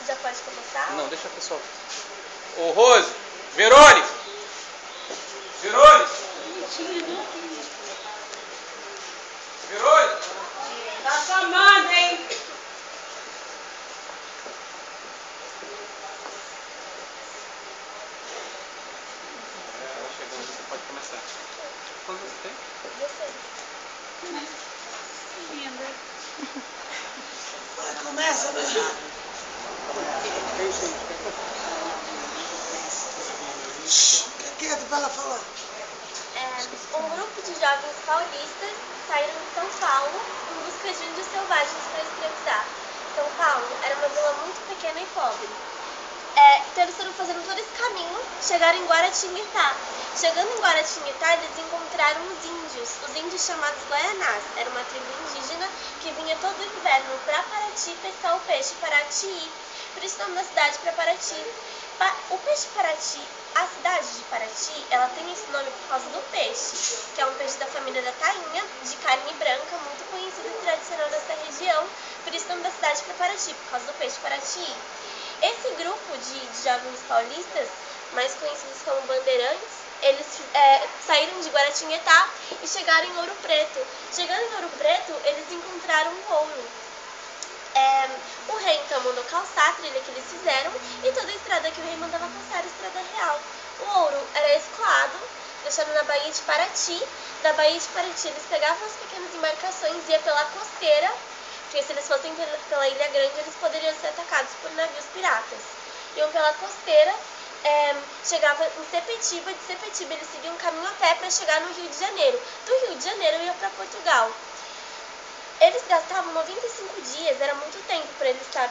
Já pode começar? Não, deixa a pessoa. Ô, Rose! Verônica! Verônica! Verônica! Tá chamando, hein? Ela chegando, você pode começar. Quando você tem? 16. Linda. Começa, né? Fica quieto pra ela falar. Um grupo de jovens paulistas saíram de São Paulo em busca de índios selvagens para escravizar. São Paulo era uma vila muito pequena e pobre. Então eles foram fazendo todo esse caminho, chegaram em Guaratinguetá. Chegando em Guaratinguetá, eles encontraram os índios chamados Guaianás. Era uma tribo indígena que vinha todo inverno para Paraty pescar o peixe Paraty. Por isso o nome da cidade para Paraty. O peixe Paraty, a cidade de Paraty, ela tem esse nome por causa do peixe, que é um peixe da família da tainha, de carne branca, muito conhecido e tradicional dessa região. Por isso o nome da cidade para Paraty, por causa do peixe Paraty. Esse grupo de jovens paulistas, mais conhecidos como bandeirantes, eles saíram de Guaratinguetá e chegaram em Ouro Preto. Chegando em Ouro Preto, eles encontraram o ouro. O rei então mandou calçar a trilha que eles fizeram e toda a estrada que o rei mandava calçar era a estrada real. O ouro era escoado, deixando na Baía de Paraty. Da Baía de Paraty eles pegavam as pequenas embarcações e iam pela costeira, porque se eles fossem pela Ilha Grande eles poderiam ser atacados por navios piratas. Iam pela costeira, chegavam em Sepetiba, de Sepetiba eles seguiam um caminho a pé para chegar no Rio de Janeiro. Do Rio de Janeiro iam para Portugal. Eles gastavam 95 dias, era muito tempo para eles estar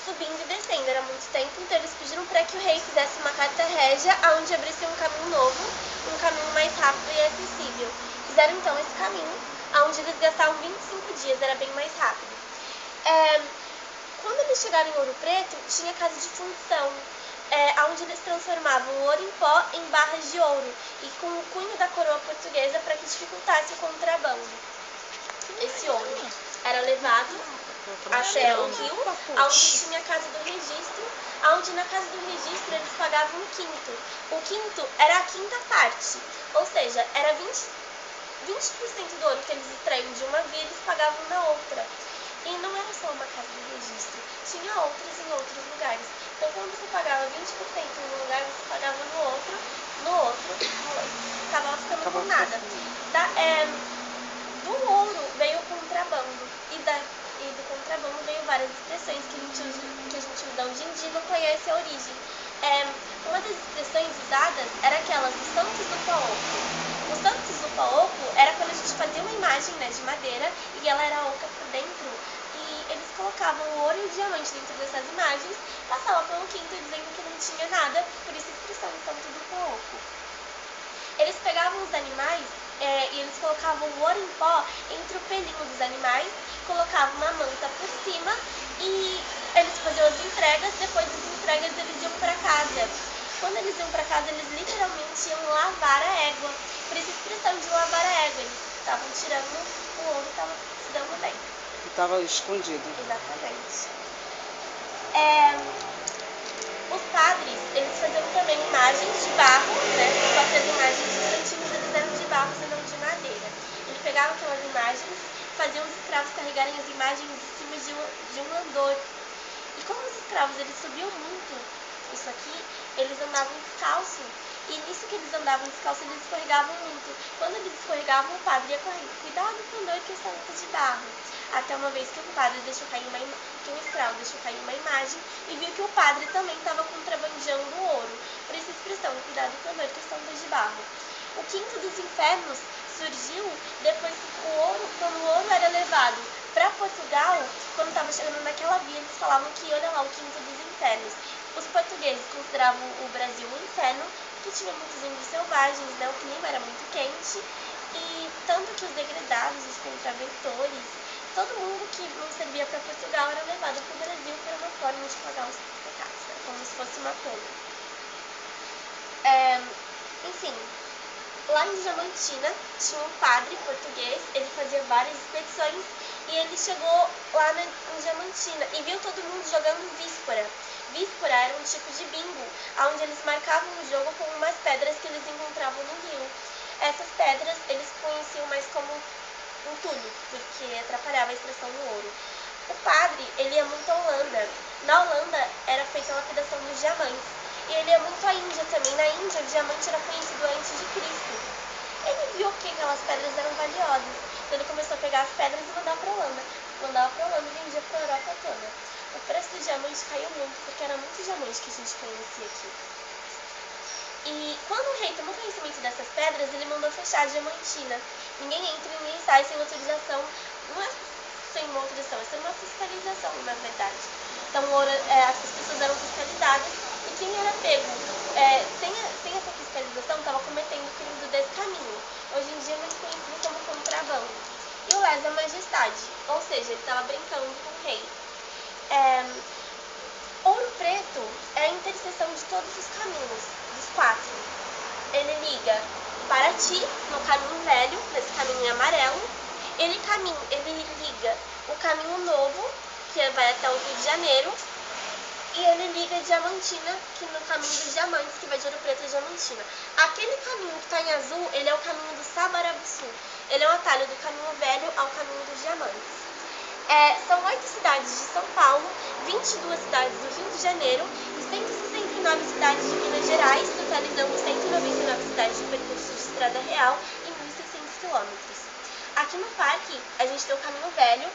subindo e descendo, era muito tempo, então eles pediram para que o rei fizesse uma carta régia, onde abrisse um caminho novo, um caminho mais rápido e acessível. Fizeram então esse caminho, onde eles gastavam 25 dias, era bem mais rápido. Quando eles chegaram em Ouro Preto, tinha casa de função, onde eles transformavam o ouro em pó em barras de ouro, e com o cunho da coroa portuguesa para que dificultasse o contrabando. Esse ouro era levado até o rio, onde tinha a casa do registro, onde na casa do registro eles pagavam um quinto. O quinto era a quinta parte, ou seja, era 20% do ouro que eles extraíam de uma via, eles pagavam na outra. E não era só uma casa do registro, tinha outras em outros lugares. Então quando você pagava 20% em um lugar, você pagava no outro, acabava ficando com nada. Do ouro veio o contrabando, e do contrabando veio várias expressões que a gente usa hoje em dia e não conhece a origem. Uma das expressões usadas era aquelas dos santos do Paoco. Os santos do Paoco era quando a gente fazia uma imagem de madeira e ela era oca por dentro, e eles colocavam o ouro e o diamante dentro dessas imagens, passavam pelo quinto dizendo que não tinha nada, por isso a expressão santo do Paoco. Eles pegavam os animais e eles colocavam o ouro em pó entre o pelinho dos animais, colocavam uma manta por cima e eles faziam as entregas. Depois das entregas eles iam para casa. Quando eles iam para casa, eles literalmente iam lavar a égua. Por isso a expressão de lavar a égua, eles estavam tirando o ouro e estavam se dando bem. Estava escondido. Exatamente. Os padres, eles faziam também imagens de barro, só que as imagens dos santinhos eles eram de barro e não de madeira. Ele pegava aquelas imagens, fazia os escravos carregarem as imagens em cima de um andor. E como os escravos eles subiam muito isso aqui, eles andavam descalço. E nisso que eles andavam descalço, eles escorregavam muito. Quando eles escorregavam, o padre ia correndo: cuidado com o andor que está feito de barro. Até uma vez que o padre deixou cair que um escravo deixou cair uma imagem e viu que o padre também estava contrabandeando o ouro. Por isso a expressão, cuidado com o andor que está feito de barro. O quinto dos infernos surgiu depois que quando o ouro era levado para Portugal, quando estava chegando naquela via, eles falavam que, olha lá, o quinto dos infernos. Os portugueses consideravam o Brasil um inferno, porque tinha muitos índios selvagens, o clima era muito quente, e tanto que os degredados, os contraventores, todo mundo que não servia para Portugal era levado para o Brasil para uma forma de pagar os pecados, como se fosse uma pena. Enfim, lá em Diamantina tinha um padre português, ele fazia várias expedições E ele chegou lá em Diamantina e viu todo mundo jogando víspora. Víspora era um tipo de bingo, onde eles marcavam o jogo com umas pedras que eles encontravam no rio. Essas pedras eles conheciam mais como entulho, porque atrapalhava a extração do ouro. O padre, ele ia muito à Holanda. Na Holanda era feita a lapidação dos diamantes. E ele ia muito à Índia também. Na Índia, o diamante era conhecido antes de Cristo. Ele viu que aquelas pedras eram valiosas. Então ele começou a pegar as pedras e mandar para a Holanda. Mandava para a Holanda e vendia para a Europa toda. O preço do diamante caiu muito, porque era muito diamante que a gente conhecia aqui. E quando o rei tomou conhecimento dessas pedras, ele mandou fechar a Diamantina. Ninguém entra e ninguém sai sem autorização. Não é sem uma autorização, é sem uma fiscalização, na verdade. Então as pessoas eram fiscalizadas e quem era pego sem essa fiscalização estava cometendo o crime do descaminho. Hoje em dia é muito conhecido como contrabando. E o lesa majestade, ou seja, ele estava brincando com o rei. Ouro Preto é a interseção de todos os caminhos, dos 4. Ele liga Paraty, no caminho velho, nesse caminho amarelo. Ele liga o caminho novo, que vai até o Rio de Janeiro. E ele liga Diamantina, que no caminho dos diamantes, que vai de Ouro Preto a Diamantina. Aquele caminho que está em azul, ele é o caminho do Sabarabuçu. Ele é um atalho do caminho velho ao caminho dos diamantes. São 8 cidades de São Paulo, 22 cidades do Rio de Janeiro e 169 cidades de Minas Gerais, totalizando 199 cidades de percurso de estrada real e 1.600 quilômetros. Aqui no parque, a gente tem o Caminho Velho,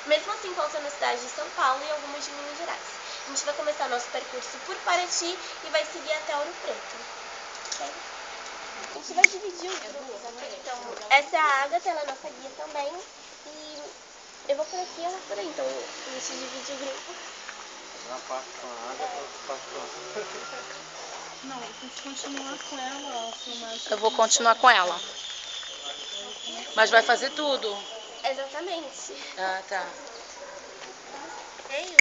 mesmo assim contando as cidades de São Paulo e algumas de Minas Gerais. A gente vai começar nosso percurso por Paraty e vai seguir até Ouro Preto. Okay? A gente vai dividir os grupos aqui. Então, essa é a Agatha, ela é nossa guia também. E eu vou por aqui e ela por aí, então a gente divide o grupo. Na parte com a Agatha, parte com a... Não, tem que continuar com ela. Eu vou continuar com ela. Mas vai fazer tudo. Exatamente. Ah, tá. Veio?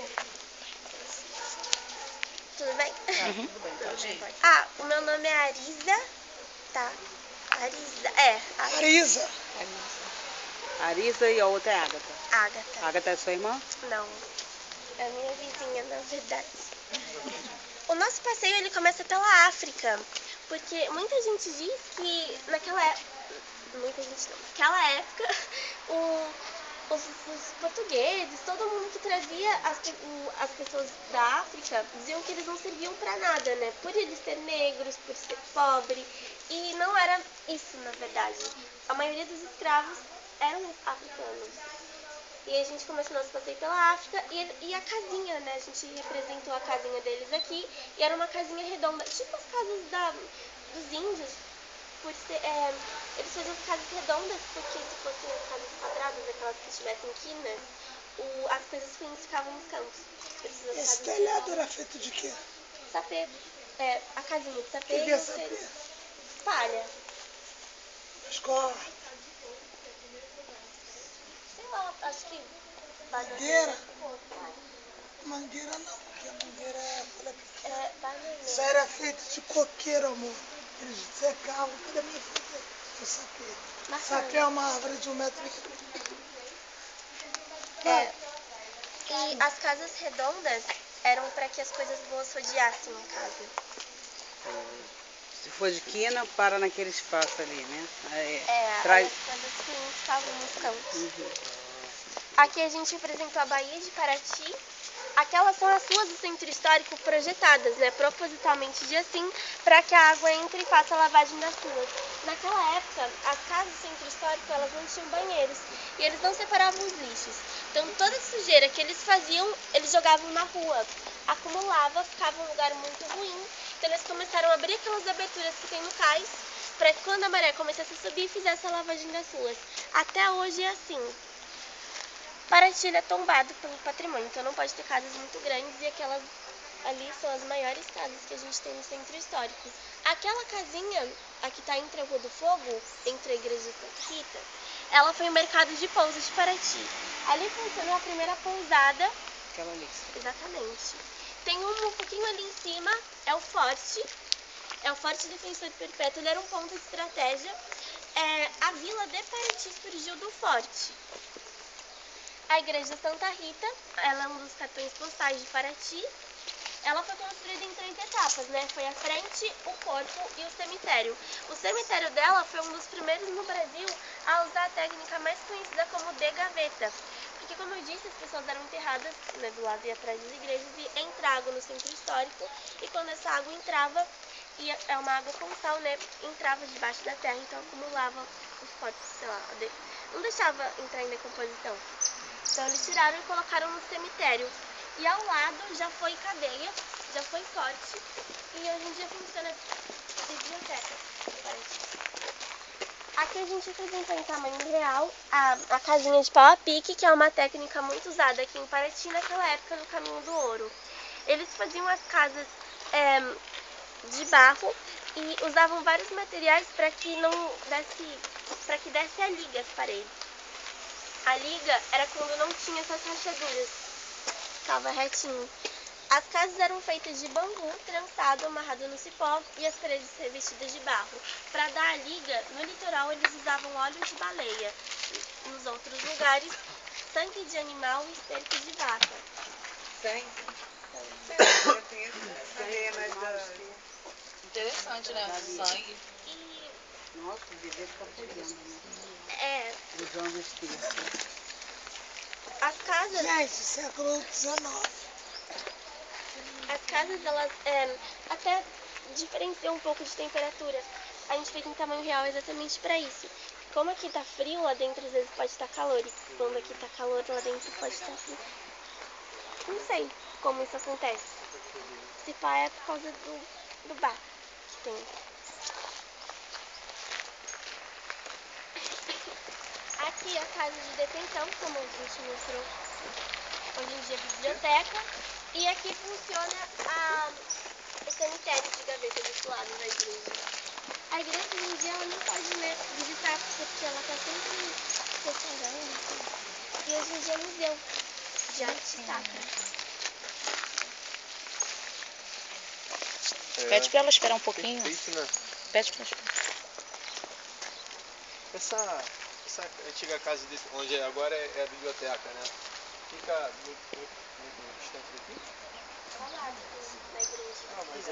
Tudo bem? Uhum. Pode ir. Ah, o meu nome é Arisa, tá? Arisa, Arisa. Arisa e a outra é Agatha. Agatha. Agatha é sua irmã? Não, é a minha vizinha, na verdade. O nosso passeio, ele começa pela África, porque muita gente diz que naquela época, os portugueses, todo mundo que trazia as pessoas da África, diziam que eles não serviam pra nada, né? Por eles ser negros, por ser pobre, e não era isso, na verdade. A maioria dos escravos eram africanos. E a gente começou nosso passeio pela África e a casinha, né? A gente representou a casinha deles aqui e era uma casinha redonda, tipo as casas dos índios. Eles faziam casas redondas porque se fossem casas quadradas, aquelas que tivessem quinas, as coisas finas ficavam nos cantos. Esse telhado era feito de quê? Sapê. A casinha de sapê O que é sapê? palha. Escola. Sei lá, acho que... Mangueira? Mangueira não, porque a mangueira é folha pequena. Bananeira. Isso aí era feito de coqueiro, amor. Eles secavam, cadê minha filha? O sapê. Sapê é uma árvore de 1 metro e meio. E as casas redondas eram para que as coisas boas rodeassem a casa. Se for de quina, para naquele espaço ali, né? As casas finas ficavam nos campos. Uhum. Aqui a gente apresentou a Baía de Paraty. Aquelas são as ruas do centro histórico projetadas, né, propositalmente de assim, para que a água entre e faça a lavagem das ruas. Naquela época, as casas do centro histórico, elas não tinham banheiros e eles não separavam os lixos. Então, toda a sujeira que eles faziam, eles jogavam na rua. Acumulava, ficava um lugar muito ruim. Então, eles começaram a abrir aquelas aberturas que tem no cais, para que quando a maré começasse a subir, fizesse a lavagem das ruas. Até hoje é assim. Paraty é tombado pelo patrimônio, então não pode ter casas muito grandes e aquelas ali são as maiores casas que a gente tem no centro histórico. Aquela casinha, a que está entre a Rua do Fogo, entre a igreja de Santa Rita, ela foi o mercado de pouso de Paraty. Ali funcionou a primeira pousada. Aquela ali. Exatamente. Tem um pouquinho ali em cima, é o Forte Defensor Perpétuo, ele era um ponto de estratégia. A vila de Paraty surgiu do forte. A igreja Santa Rita, ela é um dos cartões postais de Paraty. Ela foi construída em 3 etapas, né? Foi a frente, o corpo e o cemitério. O cemitério dela foi um dos primeiros no Brasil a usar a técnica mais conhecida como de gaveta. Porque, como eu disse, as pessoas eram enterradas, né, do lado e atrás das igrejas e entravam no centro histórico. E quando essa água entrava, é uma água com sal, né? Entrava debaixo da terra, então acumulava os corpos, sei lá, não deixava entrar em decomposição. Então eles tiraram e colocaram no cemitério. E ao lado já foi cadeia, já foi forte, e hoje em dia funciona biblioteca. Aqui a gente apresentou em tamanho real a casinha de pau a pique, que é uma técnica muito usada aqui em Paraty naquela época do Caminho do Ouro. Eles faziam as casas de barro e usavam vários materiais para que desse a liga às paredes. A liga era quando não tinha essas rachaduras, ficava retinho. As casas eram feitas de bambu trançado, amarrado no cipó e as paredes revestidas de barro. Para dar a liga, no litoral eles usavam óleo de baleia. Nos outros lugares, sangue de animal e esterco de vaca. Sangue? Interessante, né? Sangue. Nossa, o bebê fica pegando, né? Usando esterco. As casas... Gente, século XIX. As casas, elas até diferenciam um pouco de temperatura. A gente fez em tamanho real exatamente para isso. Como aqui tá frio, lá dentro às vezes pode estar calor. E quando aqui tá calor, lá dentro pode estar frio. Não sei como isso acontece. Se pá é por causa do bar que tem. Aqui a casa de detenção, como a gente mostrou, hoje em dia é biblioteca. E aqui funciona o cemitério de gaveta desse lado da igreja. A igreja hoje em dia ela não pode visitar porque ela está sempre restaurando. E hoje em dia é museu de arte sacra. Pede pra ela esperar um pouquinho. Perfeito, né? Pede pra ela esperar. Essa antiga casa onde agora é a biblioteca, né? Fica muito distante daqui? Ao lado da igreja. Ah, mas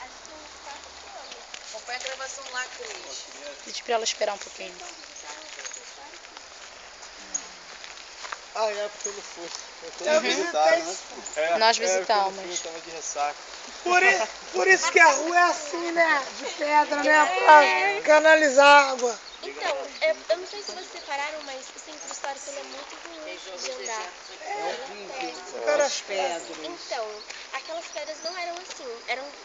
Acho que uns 4 quilômetros. Acompanha a gravação lá, Cris. Pede pra ela esperar um pouquinho. Vocês vão visitar o centro histórico? Porque eu não fui. Eu visitei. Nós visitamos. Eu tava de ressaca. Por isso que a rua é assim, né? De pedra, né? Pra canalizar água. Então, eu não sei se vocês separaram, mas o centro histórico ele é muito ruim de andar. Aquelas pedras. Então, aquelas pedras não eram assim,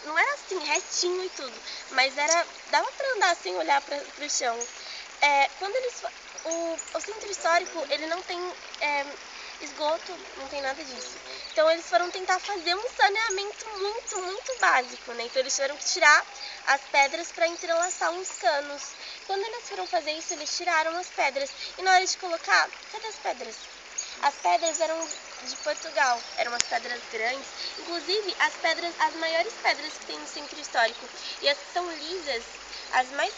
não era assim, retinho e tudo, mas dava pra andar sem olhar pro chão. Quando o centro histórico, ele não tem esgoto, não tem nada disso. Então eles foram tentar fazer um saneamento muito, muito básico, né? Então eles tiveram que tirar as pedras para entrelaçar uns canos. Quando eles foram fazer isso, eles tiraram as pedras. E na hora de colocar, cadê as pedras? As pedras eram de Portugal, eram umas pedras grandes. Inclusive, as maiores pedras que tem no centro histórico e as que são lisas, as mais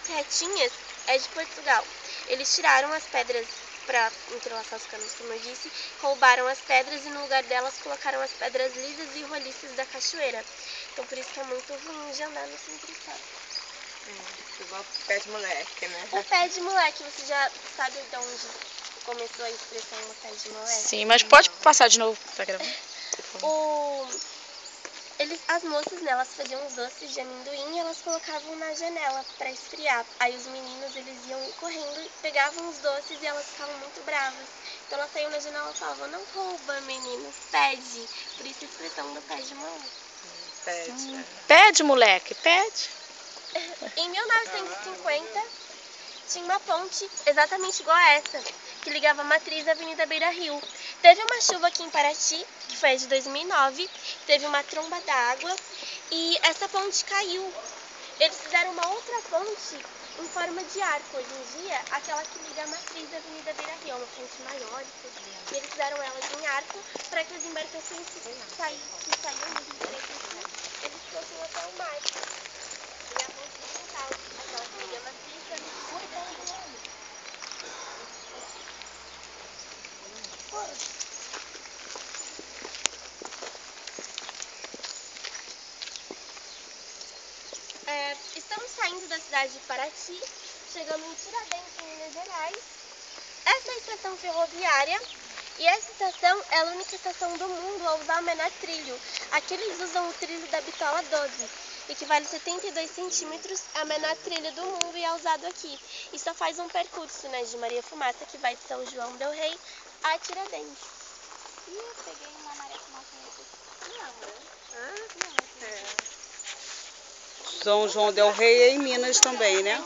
retinhas, é de Portugal. Eles tiraram as pedras para entrelaçar os canos, como eu disse, roubaram as pedras e no lugar delas colocaram as pedras lisas e roliças da cachoeira. Então por isso que é muito ruim de andar no centro histórico. Igual o pé de moleque, né? O pé de moleque, você já sabe de onde começou a expressão o pé de moleque? Sim, mas pode passar de novo, tá gravando? As moças, né, elas faziam os doces de amendoim e elas colocavam na janela para esfriar. Aí os meninos, eles iam correndo, pegavam os doces e elas ficavam muito bravas. Então elas saíam na janela e falavam, não rouba, menino, pede. Por isso a expressão do pé de moleque. Pede. Pede, moleque, pede. Em 1950, tinha uma ponte exatamente igual a essa, que ligava a Matriz à Avenida Beira Rio. Teve uma chuva aqui em Paraty, que foi a de 2009, teve uma tromba d'água e essa ponte caiu. Eles fizeram uma outra ponte em forma de arco. Hoje em dia, aquela que liga a Matriz à Avenida Beira Rio, uma ponte maior. E eles fizeram elas em arco para que as embarcações que saíam do Rio, eles fossem até o mar. E a ponte principal, aquela que liga a Matriz à Avenida Beira Rio. Estamos saindo da cidade de Paraty, chegando em Tiradentes, em Minas Gerais. Essa é a estação ferroviária e essa estação é a única estação do mundo a usar o menor trilho. Aqui eles usam o trilho da bitola 12, equivale a 72 centímetros, é a menor trilho do mundo e é usado aqui. E só faz um percurso, né, de Maria Fumaça, que vai de São João del Rei a Tiradentes. Ih, eu peguei uma Maria Fumaça aqui. Não, São João del Rei é em Minas também, né?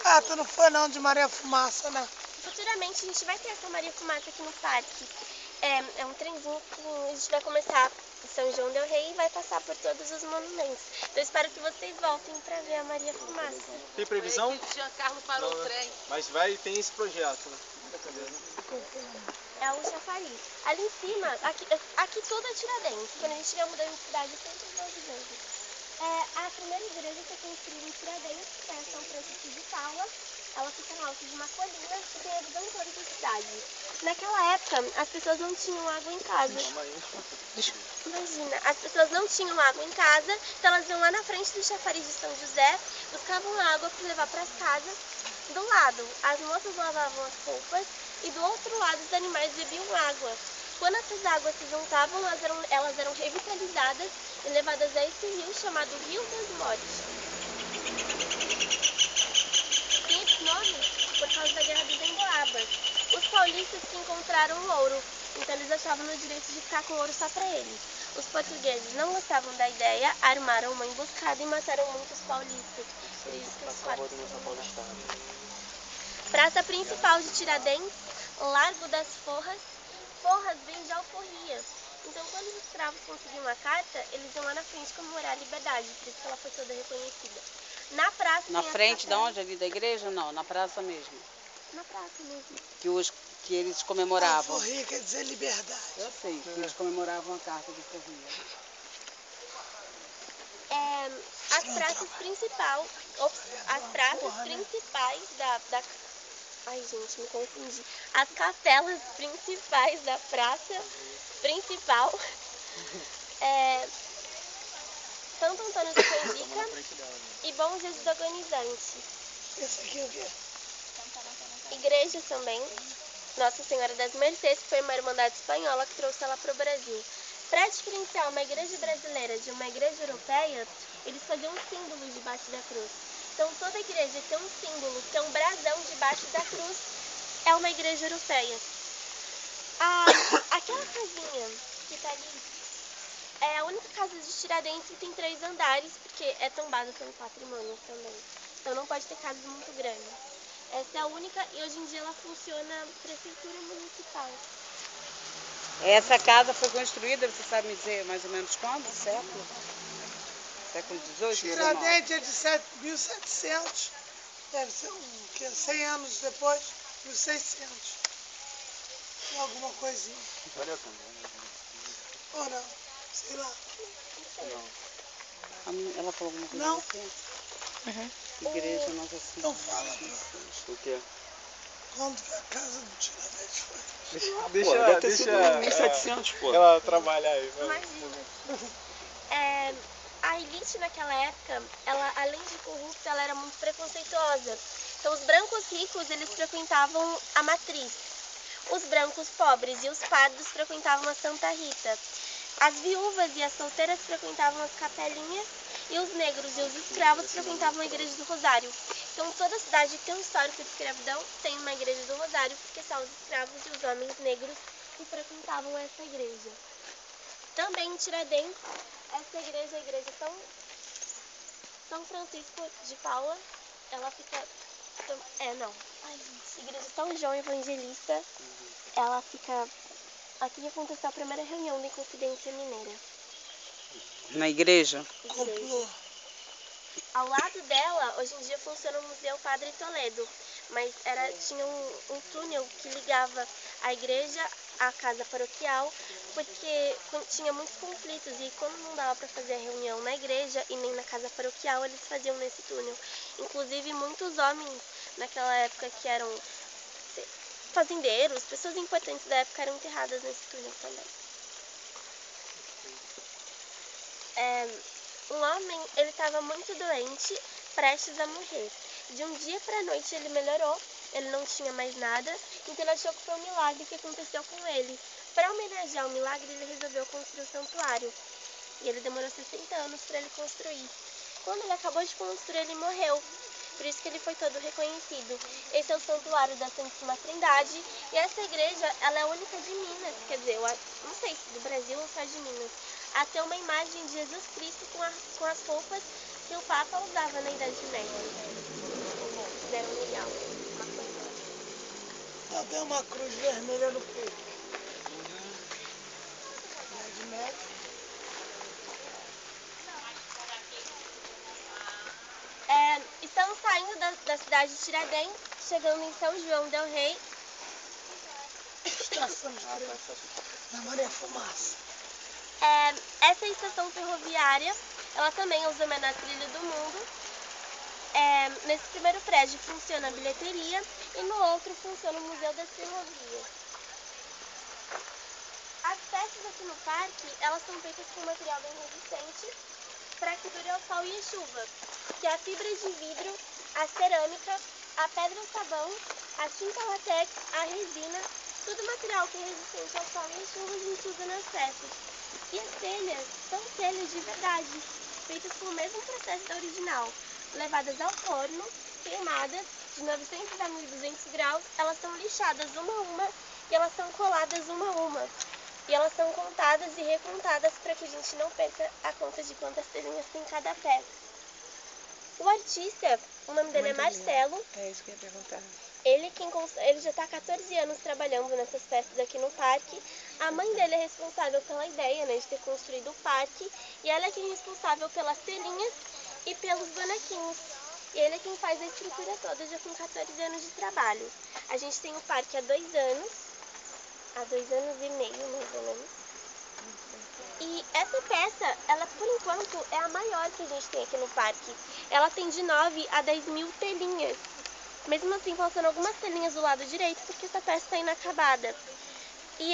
Ah, tu não foi não de Maria Fumaça, né? Futuramente a gente vai ter essa Maria Fumaça aqui no parque. É um trenzinho que a gente vai começar em São João del Rei e vai passar por todos os monumentos. Então eu espero que vocês voltem para ver a Maria Fumaça. Tem previsão? O Giancarlo parou o trem. Mas tem esse projeto, né? É o chafariz. Ali em cima, aqui tudo é Tiradentes. Quando a gente estiver mudando de cidade, eu sempre vou avisando. A primeira igreja foi construída em Tiradentes, que é São Francisco de Paula. Ela fica no alto de uma colina e tem a visão toda da cidade. Naquela época, as pessoas não tinham água em casa. Imagina, as pessoas não tinham água em casa, então elas iam lá na frente do chafariz de São José, buscavam água para levar para as casas. Do lado, as moças lavavam as roupas e do outro lado os animais bebiam água. Quando essas águas se juntavam, elas eram revitalizadas e levadas a esse rio chamado Rio das Mortes. Tem esse nome por causa da Guerra dos Emboabas. Os paulistas que encontraram o ouro, então eles achavam no direito de ficar com o ouro só para eles. Os portugueses não gostavam da ideia, armaram uma emboscada e mataram muitos paulistas. Por isso que os quatro Praça principal de Tiradentes, Largo das Forras. Forras vem de alforria. Então, quando os escravos conseguiam a carta, eles iam lá na frente comemorar a liberdade, por isso que ela foi toda reconhecida. Na praça. Na frente de onde? Ali da igreja? Não, na praça mesmo. Na praça mesmo. Que eles comemoravam. Alforria quer dizer liberdade. Eu sei, que eles comemoravam a carta de Forria. As praças principais da Ai, gente, me confundi. As capelas principais da praça principal Santo Antônio da Canjica e Bom Jesus Agonizante. Esse aqui é o quê? Igreja também, Nossa Senhora das Mercês, que foi uma irmandade espanhola que trouxe ela para o Brasil. Para diferenciar uma igreja brasileira de uma igreja europeia, eles faziam símbolos debaixo da cruz. Então, toda igreja tem um símbolo, que é um brasão debaixo da cruz, é uma igreja europeia. Aquela casinha que está ali é a única casa de Tiradentes que tem 3 andares, porque é tombada pelo patrimônio também. Então, não pode ter casas muito grandes. Essa é a única e hoje em dia ela funciona prefeitura municipal. Essa casa foi construída, você sabe me dizer mais ou menos quando? Século? Século XVIII? Tiradentes é de 1700, deve ser 100 anos depois, 1600. Alguma coisinha. Ou não, sei lá. Ela falou alguma coisa? Não. Aqui? Igreja Nossa Senhora. Então fala, O quê? quando que a casa do Tiradentes foi? Deixa, Deve ter sido 1700, pô. ela trabalhar aí. Imagina. A elite naquela época, ela, além de corrupta, ela era muito preconceituosa. Então, os brancos ricos, eles frequentavam a matriz. Os brancos pobres e os pardos frequentavam a Santa Rita. As viúvas e as solteiras frequentavam as capelinhas e os negros e os escravos frequentavam a igreja do Rosário. Então, toda cidade que tem um histórico de escravidão tem uma igreja do Rosário, porque são os escravos e os homens negros que frequentavam essa igreja. Também em Tiradentes, essa igreja é a igreja São Francisco de Paula. Ela fica... Igreja São João Evangelista. Ela fica... Aqui aconteceu a primeira reunião da Inconfidência Mineira. Na igreja? Complô. Ao lado dela, hoje em dia funciona o Museu Padre Toledo, mas tinha um túnel que ligava a igreja à casa paroquial, porque tinha muitos conflitos e quando não dava para fazer a reunião na igreja e nem na casa paroquial, eles faziam nesse túnel. Inclusive, muitos homens naquela época que eram fazendeiros, pessoas importantes da época eram enterradas nesse túnel também. Um homem, ele estava muito doente, prestes a morrer. De um dia para a noite ele melhorou, ele não tinha mais nada, então ele achou que foi um milagre que aconteceu com ele. Para homenagear o milagre, ele resolveu construir o santuário. E ele demorou 60 anos para ele construir. Quando ele acabou de construir, ele morreu. Por isso que ele foi todo reconhecido. Esse é o santuário da Santíssima Trindade. E essa igreja, ela é a única de Minas. Quer dizer, eu não sei se do Brasil ou só de Minas. A ter uma imagem de Jesus Cristo com as roupas que o Papa usava na Idade Média. Fizeram legal. Uma coisa. Ela tem uma cruz vermelha no peito. Idade Média. Estamos saindo da cidade de Tiradentes, chegando em São João del Rei. Estação de trem. Na Maria Fumaça. Essa estação ferroviária, ela também é o menor trilho do mundo. Nesse primeiro prédio funciona a bilheteria e no outro funciona o Museu das Ferrovias. As peças aqui no parque, elas são feitas com material bem resistente para que dure ao sol e a chuva, que é a fibra de vidro, a cerâmica, a pedra sabão, a tinta látex, a resina, tudo material que é resistente ao sol e à chuva a gente usa nas peças. E as telhas são telhas de verdade, feitas com o mesmo processo da original, levadas ao forno, queimadas de 900 a 1200 graus, elas são lixadas uma a uma e elas são coladas uma a uma. E elas são contadas e recontadas para que a gente não perca a conta de quantas telinhas tem cada peça. O artista, o nome dele é Marcelo. É isso que eu ia perguntar. Ele já está há 14 anos trabalhando nessas peças aqui no parque. A mãe dele é responsável pela ideia, né, de ter construído o parque. E ela é quem é responsável pelas telinhas e pelos bonequinhos. E ele é quem faz a estrutura toda, já com 14 anos de trabalho. A gente tem o parque há 2 anos. Há 2 anos e meio, mais ou menos. E essa peça, ela por enquanto é a maior que a gente tem aqui no parque. Ela tem de 9 a 10 mil telinhas. Mesmo assim, faltando algumas telinhas do lado direito, porque essa peça está inacabada. E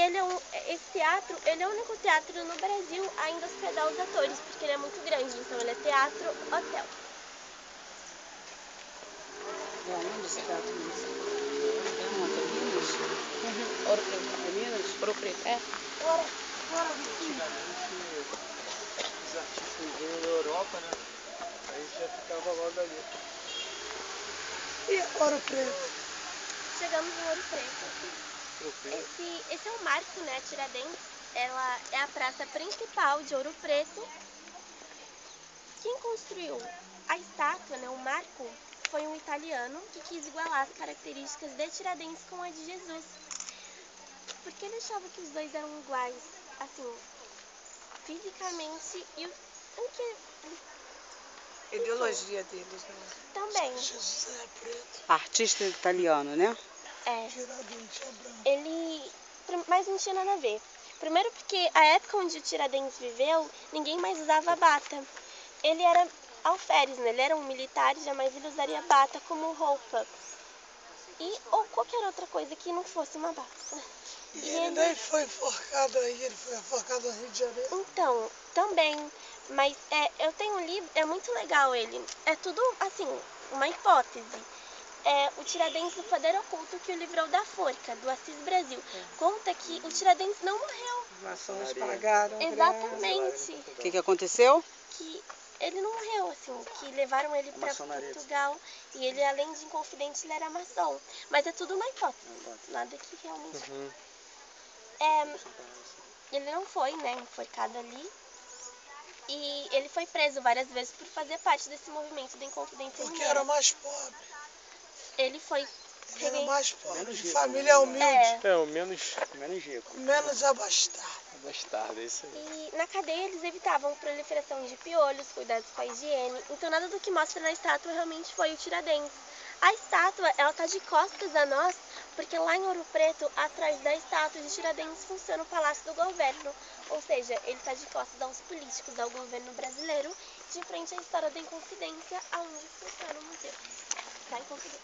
esse teatro, ele é o único teatro no Brasil a ainda hospedar os atores, porque ele é muito grande. Então ele é teatro-hotel. É onde esse teatro Onde? É Minas? Ouro Preto. É Minas? Ouro Preto, é. Antigamente, os artistas vinham da Europa, né? Aí já ficava logo ali. E Ouro Preto? Chegamos em Ouro Preto. Esse é o marco, né? Tiradentes. Ela é a praça principal de Ouro Preto. Quem construiu a estátua, né, o marco, foi um italiano que quis igualar as características de Tiradentes com a de Jesus. Porque ele achava que os dois eram iguais, assim, fisicamente e o que Ideologia deles, né? também. Jesus é preto. Artista italiano, né? Tiradentes é branco. Mas não tinha nada a ver. Primeiro porque a época onde o Tiradentes viveu, ninguém mais usava bata. Ele era alferes, né? Ele era um militar e jamais ele usaria bata como roupa. Ou qualquer outra coisa que não fosse uma bata. E ele nem foi enforcado aí, ele foi enforcado no Rio de Janeiro. Então, também. Mas eu tenho um livro, é muito legal ele. É tudo, assim, uma hipótese. O Tiradentes do Poder Oculto, que o livrou da forca, do Assis Brasil. Conta que o Tiradentes não morreu. Os maçons pagaram. Exatamente. O que aconteceu? Que ele não morreu, assim, que levaram ele para Portugal. E ele, além de inconfidente, ele era maçom. Mas é tudo uma hipótese. Nada que realmente... Ele não foi, né, enforcado ali. E ele foi preso várias vezes por fazer parte desse movimento da Inconfidência Porque Mineira. era o mais pobre. Ele foi... Ele era o mais pobre, de família humilde. O menos rico. Menos abastado. Abastado, é isso aí. E na cadeia eles evitavam proliferação de piolhos, cuidados com a higiene. Então nada do que mostra na estátua realmente foi o Tiradentes. A estátua, ela tá de costas a nós, porque lá em Ouro Preto, atrás da estátua de Tiradentes, funciona o Palácio do Governo. Ou seja, ele tá de costas aos políticos, ao governo brasileiro, de frente à história da Inconfidência, aonde funciona o museu da Inconfidência.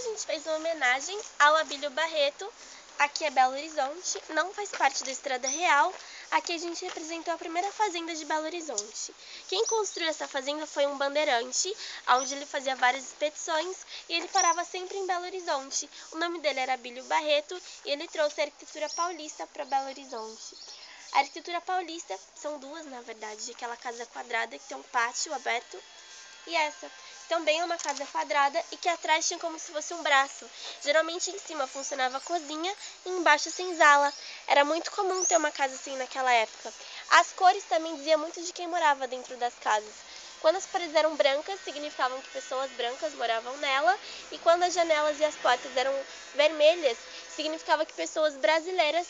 gente fez uma homenagem ao Abílio Barreto. Aqui é Belo Horizonte, não faz parte da Estrada Real. Aqui a gente representou a primeira fazenda de Belo Horizonte. Quem construiu essa fazenda foi um bandeirante, onde ele fazia várias expedições e ele parava sempre em Belo Horizonte. O nome dele era Abílio Barreto e ele trouxe a arquitetura paulista para Belo Horizonte. A arquitetura paulista são duas, na verdade, aquela casa quadrada que tem um pátio aberto e essa também é uma casa quadrada e que atrás tinha como se fosse um braço. Geralmente em cima funcionava a cozinha e embaixo a senzala. Era muito comum ter uma casa assim naquela época. As cores também diziam muito de quem morava dentro das casas. Quando as paredes eram brancas, significavam que pessoas brancas moravam nela, e quando as janelas e as portas eram vermelhas, significava que pessoas brasileiras,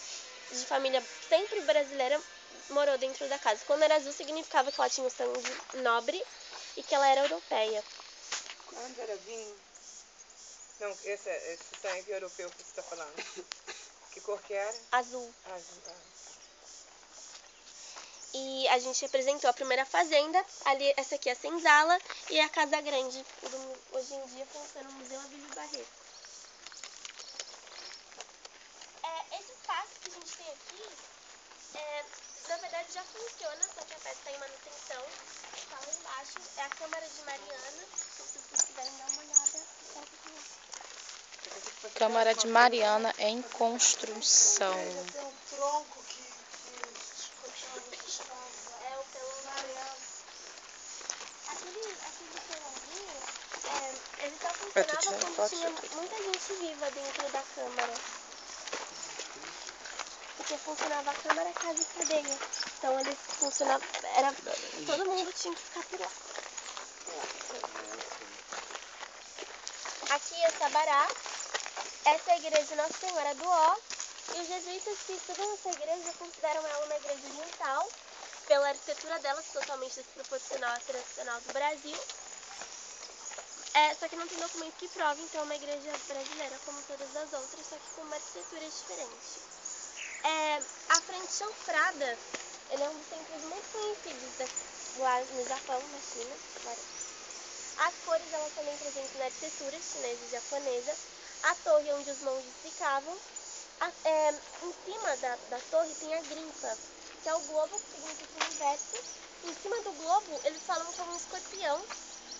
de família sempre brasileira, morou dentro da casa. Quando era azul, significava que ela tinha um sangue nobre e que ela era europeia. Quando era vinho? Não, esse sangue europeu que você está falando. Que cor que era? Azul. Azul. E a gente representou a primeira fazenda, ali essa aqui é a senzala e a casa grande. Hoje em dia funciona o Museu Abílio Barreto. Esse espaço que a gente tem aqui, na verdade já funciona, só que a peça está em manutenção. Está lá embaixo, é a Câmara de Mariana, se vocês quiserem dar uma olhada. Câmara de Mariana em construção. Tem um tronco que descortava as casas. É o pelão. Aquele pelãozinho, ele só funcionava quando tinha muita gente viva dentro da Câmara. Porque funcionava a Câmara, Casa e Cadeia. Então eles funcionavam, todo mundo tinha que ficar por lá. Aqui é Sabará. Essa é a igreja Nossa Senhora do Ó. E os jesuítas que estudam essa igreja consideram ela uma igreja oriental, pela arquitetura dela, totalmente desproporcional à tradicional do Brasil. Só que não tem documento que prove, então é uma igreja brasileira como todas as outras, só que com uma arquitetura diferente. A frente chanfrada, ele é um dos templos muito conhecidos lá no Japão, na China. As cores, elas também presentes na arquitetura chinesa e japonesa. A torre onde os monges ficavam. Em cima da torre tem a grimpa, que é o globo, que significa o universo. Em cima do globo, eles falam que é um escorpião.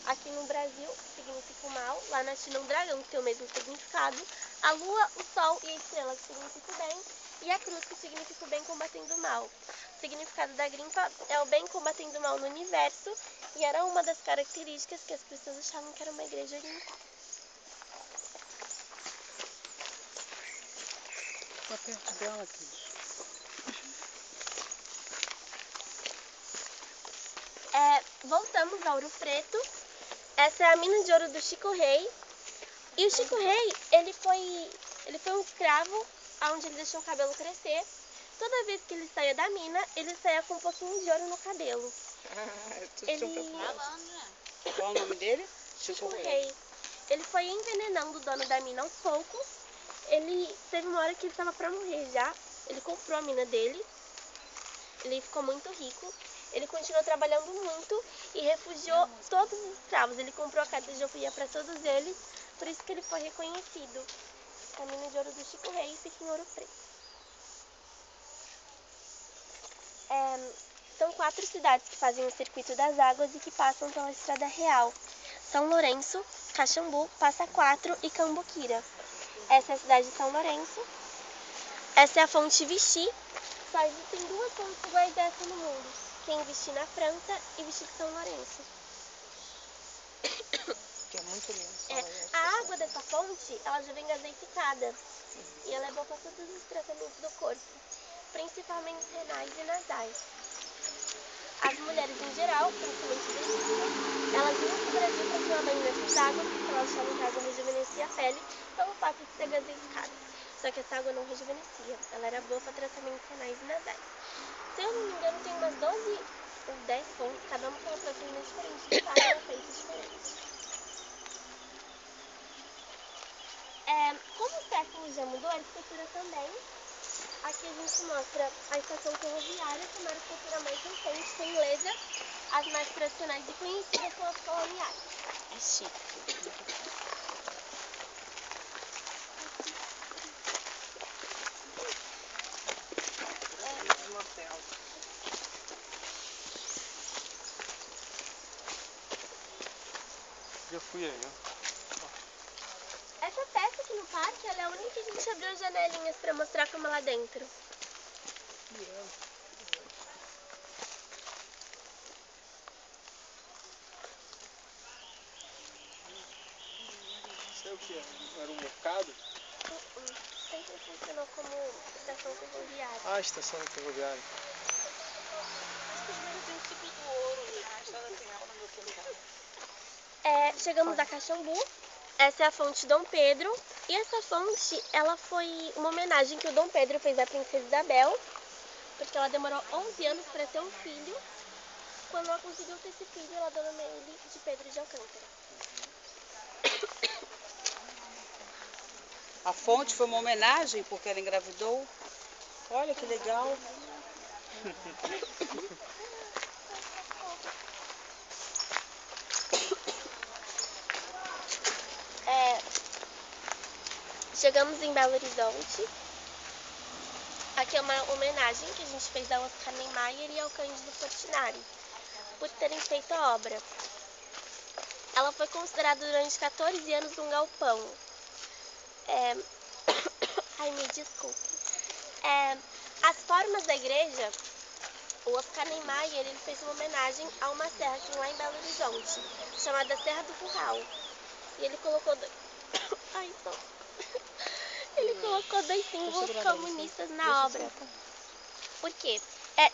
Aqui no Brasil, significa o mal. Lá na China, um dragão, que tem o mesmo significado. A lua, o sol e a estrela, que significa o bem. E a cruz, que significa o bem combatendo o mal. O significado da grimpa é o bem combatendo o mal no universo. E era uma das características que as pessoas achavam que era uma igreja oriental. Tá perto dela, Cris. Voltamos a Ouro Preto. Essa é a mina de ouro do Chico Rei. E o Chico Rei, ele foi um escravo, onde ele deixou o cabelo crescer. Toda vez que ele saía da mina, ele saía com um pouquinho de ouro no cabelo. Qual o nome dele? Chico Rei. Ele foi envenenando o dono da mina aos poucos. Ele teve uma hora que ele estava para morrer já. Ele comprou a mina dele. Ele ficou muito rico. Ele continuou trabalhando muito e refugiou todos os escravos. Ele comprou a carta de alforria para todos eles. Por isso que ele foi reconhecido. A mina de ouro do Chico Rei fica em Ouro Preto. São 4 cidades que fazem o circuito das águas e que passam pela Estrada Real. São Lourenço, Caxambu, Passa Quatro e Cambuquira. Essa é a cidade de São Lourenço. Essa é a fonte Vichy. Só existem 2 fontes iguais dessa no mundo. Tem Vichy na França e Vichy de São Lourenço. Que é muito lindo. A água dessa fonte, ela já vem gaseificada. E ela é boa para todos os tratamentos do corpo, principalmente renais e nasais. As mulheres em geral, principalmente delícia, elas vinham para o Brasil para tomar banho nessas águas, porque elas achavam que a água rejuvenescia a pele pelo fato de ser gaseificada. Só que essa água não rejuvenescia, ela era boa para tratamentos renais e nasais. Se eu não me engano, tem umas 12 ou 10 fontes, cada uma com uma proteína diferente de carne e efeitos diferentes. Como o século já mudou, a arquitetura também. Aqui a gente mostra a estação ferroviária, que é uma arquitetura mais recente, que é inglesa. As mais tradicionais e conhecidas são as coloniais. É chique. fui aí, ó. Essa peça aqui no parque, ela é a única que a gente abriu as janelinhas pra mostrar como é lá dentro. Isso é o que? Era um mercado? Sempre funcionou como estação ferroviária. Ah, estação ferroviária. Chegamos a Caxambu. Essa é a fonte Dom Pedro. E essa fonte, ela foi uma homenagem que o Dom Pedro fez à princesa Isabel, porque ela demorou 11 anos para ter um filho. Quando ela conseguiu ter esse filho, ela denominou ele de Pedro de Alcântara. A fonte foi uma homenagem porque ela engravidou. Olha que legal. Chegamos em Belo Horizonte. Aqui é uma homenagem que a gente fez ao Oscar Niemeyer e ao Cândido Portinari, por terem feito a obra. Ela foi considerada durante 14 anos um galpão. Ai, me desculpe. As formas da igreja, o Oscar Niemeyer, ele fez uma homenagem a uma serra que tem lá em Belo Horizonte, chamada Serra do Curral. E ele colocou... Ele colocou 2 símbolos comunistas na obra. Por quê?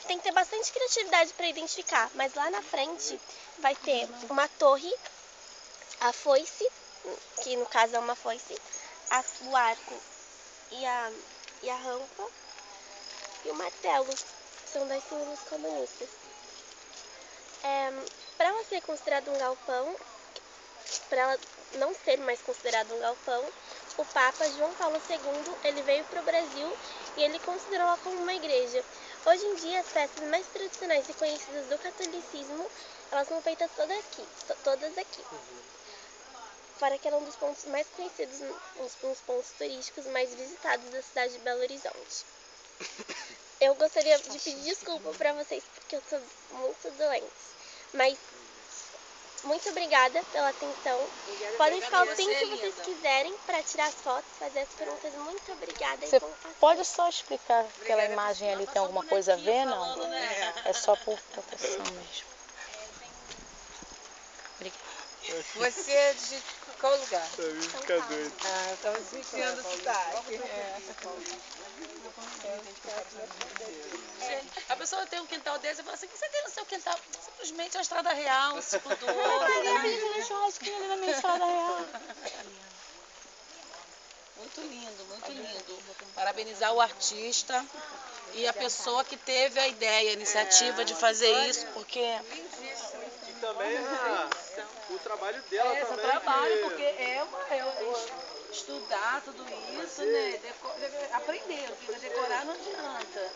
Tem que ter bastante criatividade para identificar, mas lá na frente vai ter uma torre, a foice, que no caso é uma foice, o arco e a rampa, e o martelo, são 2 símbolos comunistas. Para ela ser considerada um galpão, para ela não ser mais considerada um galpão, o Papa João Paulo II, ele veio para o Brasil e ele considerou-a como uma igreja. Hoje em dia, as peças mais tradicionais e conhecidas do catolicismo, elas são feitas todas aqui. Fora que ela é um dos pontos mais conhecidos, um dos pontos turísticos mais visitados da cidade de Belo Horizonte. Eu gostaria de pedir desculpa para vocês, porque eu tô muito doente. Mas muito obrigada pela atenção. Podem ficar o tempo que vocês quiserem para tirar as fotos, fazer as perguntas. Muito obrigada. Você pode só explicar aquela imagem ali, tem alguma coisa a ver, não? É só por proteção mesmo. Obrigada. Você é de qual lugar? Pra mim fica doido. Ah, eu estava sentindo o sotaque. A pessoa tem um quintal desse e fala assim, o que você tem no seu quintal? Simplesmente a estrada real, se mudou. Ali na minha estrada real. Muito lindo, muito lindo. Parabenizar o artista e a pessoa que teve a ideia, a iniciativa de fazer isso, porque... E também o trabalho dela também. O trabalho, porque estudar tudo isso, né? Aprender, porque decorar não adianta.